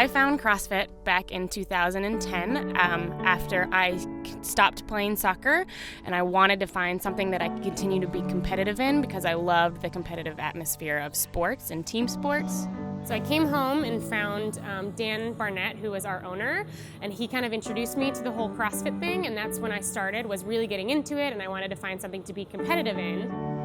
I found CrossFit back in 2010 after I stopped playing soccer, and I wanted to find something that I could continue to be competitive in because I loved the competitive atmosphere of sports and team sports. So I came home and found Dan Barnett, who was our owner, and he kind of introduced me to the whole CrossFit thing, and that's when I started, was really getting into it, and I wanted to find something to be competitive in.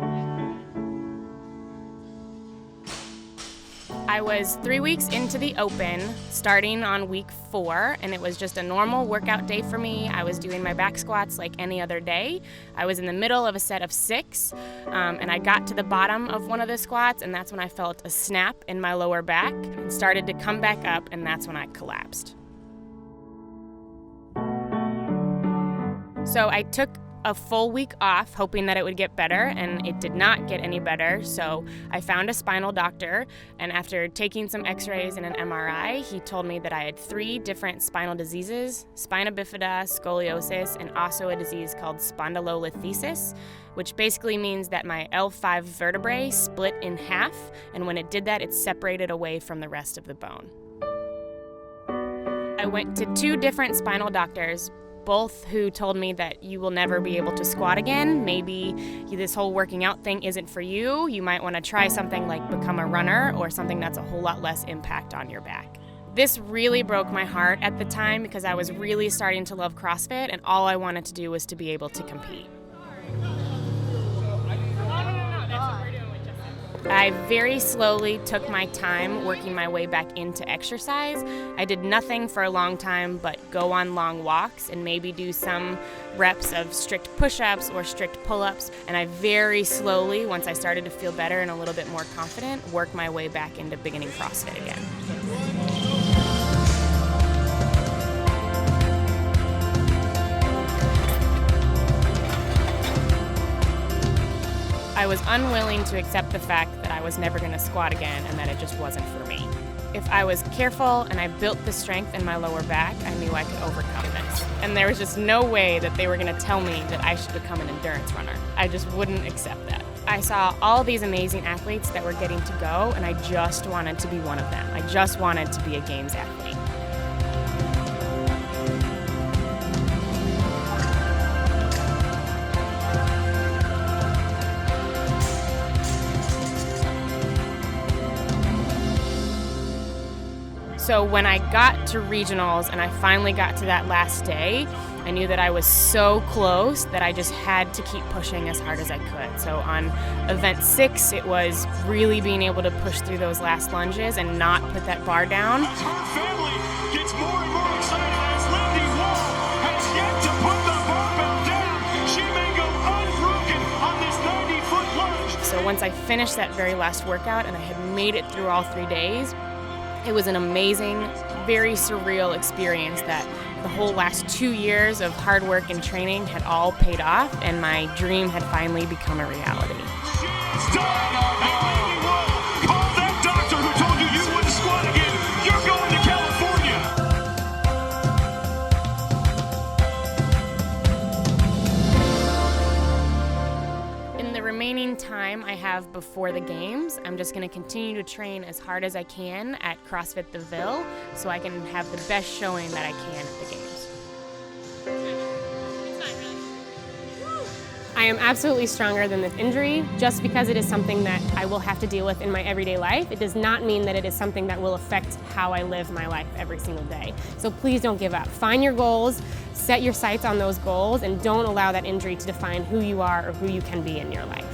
I was 3 weeks into the Open, starting on week 4, and it was just a normal workout day for me. I was doing my back squats like any other day. I was in the middle of a set of 6, and I got to the bottom of one of the squats, and that's when I felt a snap in my lower back and started to come back up, and that's when I collapsed. So I took a full week off, hoping that it would get better, and it did not get any better. So I found a spinal doctor, and after taking some x-rays and an MRI, he told me that I had 3 different spinal diseases: spina bifida, scoliosis, and also a disease called spondylolisthesis, which basically means that my L5 vertebrae split in half, and when it did that, it separated away from the rest of the bone. I went to 2 different spinal doctors, both who told me that you will never be able to squat again. Maybe this whole working out thing isn't for you. You might want to try something like become a runner or something that's a whole lot less impact on your back. This really broke my heart at the time because I was really starting to love CrossFit, and all I wanted to do was to be able to compete. I very slowly took my time working my way back into exercise. I did nothing for a long time but go on long walks and maybe do some reps of strict push-ups or strict pull-ups. And I very slowly, once I started to feel better and a little bit more confident, worked my way back into beginning CrossFit again. I was unwilling to accept the fact that I was never going to squat again and that it just wasn't for me. If I was careful and I built the strength in my lower back, I knew I could overcome this. And there was just no way that they were going to tell me that I should become an endurance runner. I just wouldn't accept that. I saw all these amazing athletes that were getting to go, and I just wanted to be one of them. I just wanted to be a Games athlete. So when I got to regionals and I finally got to that last day, I knew that I was so close that I just had to keep pushing as hard as I could. So on event 6, it was really being able to push through those last lunges and not put that bar down. As her family gets more and more excited as Lindy has yet to put the barbell down. She may go unbroken on this 90-foot lunge. So once I finished that very last workout and I had made it through all 3 days, it was an amazing, very surreal experience that the whole last 2 years of hard work and training had all paid off, and my dream had finally become a reality. She's done! And Lindy call that doctor who told you wouldn't squat again. You're going to California! In the remaining time I have before the Games, I'm just going to continue to train as hard as I can at CrossFit the Ville so I can have the best showing that I can at the Games. I am absolutely stronger than this injury. Just because it is something that I will have to deal with in my everyday life, it does not mean that it is something that will affect how I live my life every single day. So please don't give up. Find your goals, set your sights on those goals, and don't allow that injury to define who you are or who you can be in your life.